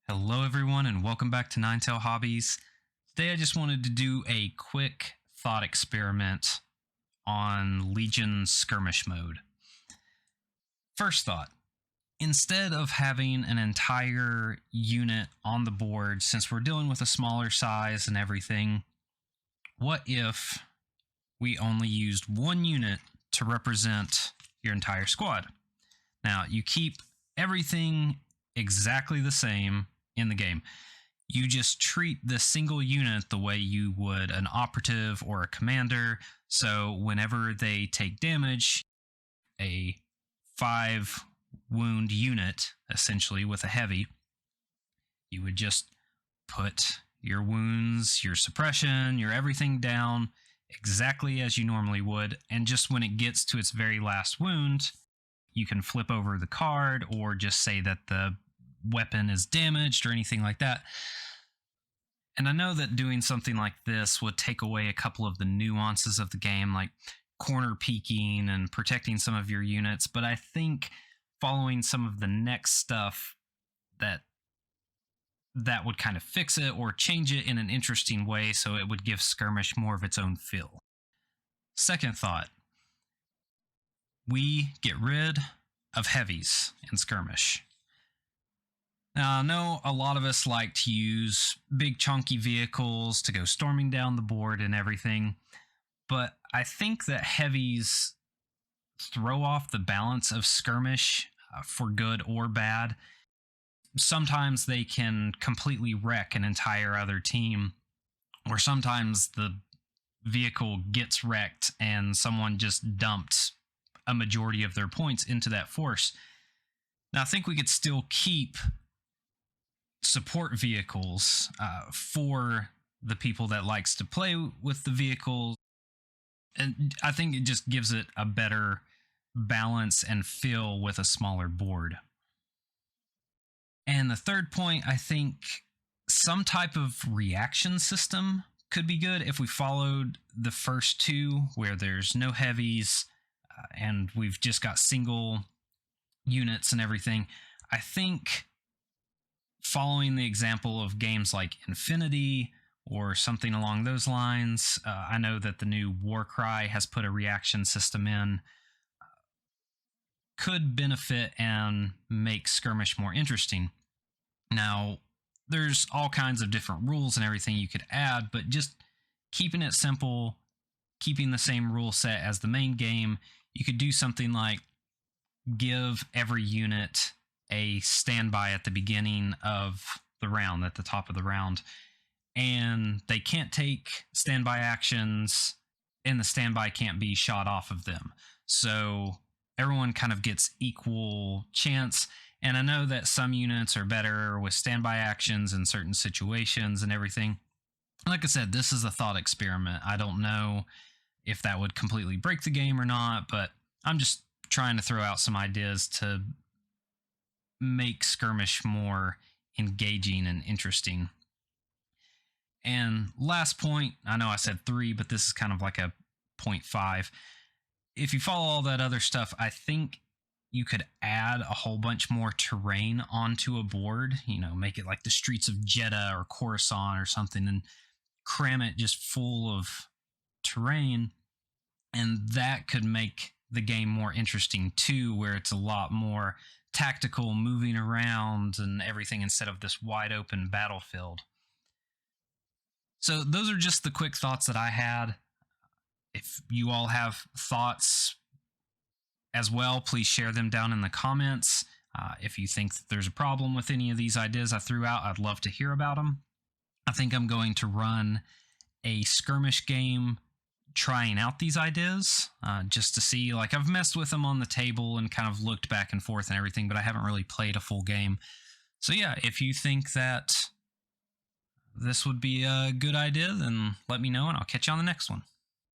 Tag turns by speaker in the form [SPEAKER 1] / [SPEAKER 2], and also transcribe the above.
[SPEAKER 1] Hello, everyone, and welcome back to Ninetail Hobbies. Today, I just wanted to do a quick thought experiment on Legion Skirmish mode. First thought, instead of having an entire unit on the board, since we're dealing with a smaller size and everything, what if we only used one unit to represent your entire squad? Now, you keep everything exactly the same in the game. You just treat the single unit the way you would an operative or a commander. So whenever they take damage, a 5 wound unit, essentially with a heavy, you would just put your wounds, your suppression, your everything down exactly as you normally would. And just when it gets to its very last wound, you can flip over the card or just say that the weapon is damaged or anything like that. And I know that doing something like this would take away a couple of the nuances of the game, like corner peeking and protecting some of your units, but I think following some of the next stuff that would kind of fix it or change it in an interesting way so it would give Skirmish more of its own feel. Second thought, we get rid of heavies in Skirmish. Now, I know a lot of us like to use big chunky vehicles to go storming down the board and everything, but I think that heavies throw off the balance of Skirmish for good or bad. Sometimes they can completely wreck an entire other team, or sometimes the vehicle gets wrecked and someone just dumped a majority of their points into that force. Now, I think we could still keep support vehicles for the people that likes to play with the vehicles, and I think it just gives it a better balance and feel with a smaller board. And the third point, I think some type of reaction system could be good if we followed the first two, where there's no heavies and we've just got single units and everything. I think following the example of games like Infinity or something along those lines, I know that the new Warcry has put a reaction system in, could benefit and make Skirmish more interesting. Now, there's all kinds of different rules and everything you could add, but just keeping it simple, keeping the same rule set as the main game, you could do something like give every unit a standby at the beginning of the round, at the top of the round, and they can't take standby actions, and the standby can't be shot off of them. So everyone kind of gets equal chance. And I know that some units are better with standby actions in certain situations and everything. Like I said, this is a thought experiment. I don't know if that would completely break the game or not, but I'm just trying to throw out some ideas to make Skirmish more engaging and interesting. And last point, I know I said 3, but this is kind of like a 0.5. If you follow all that other stuff, I think you could add a whole bunch more terrain onto a board, make it like the streets of Jeddah or Coruscant or something, and cram it just full of terrain. And that could make the game more interesting too, where it's a lot more tactical, moving around and everything instead of this wide open battlefield. So those are just the quick thoughts that I had. If you all have thoughts as well, please share them down in the comments. If you think that there's a problem with any of these ideas I threw out, I'd love to hear about them. I think I'm going to run a Skirmish game trying out these ideas just to see. Like, I've messed with them on the table and kind of looked back and forth and everything, but I haven't really played a full game. So yeah, if you think that this would be a good idea, then let me know and I'll catch you on the next one.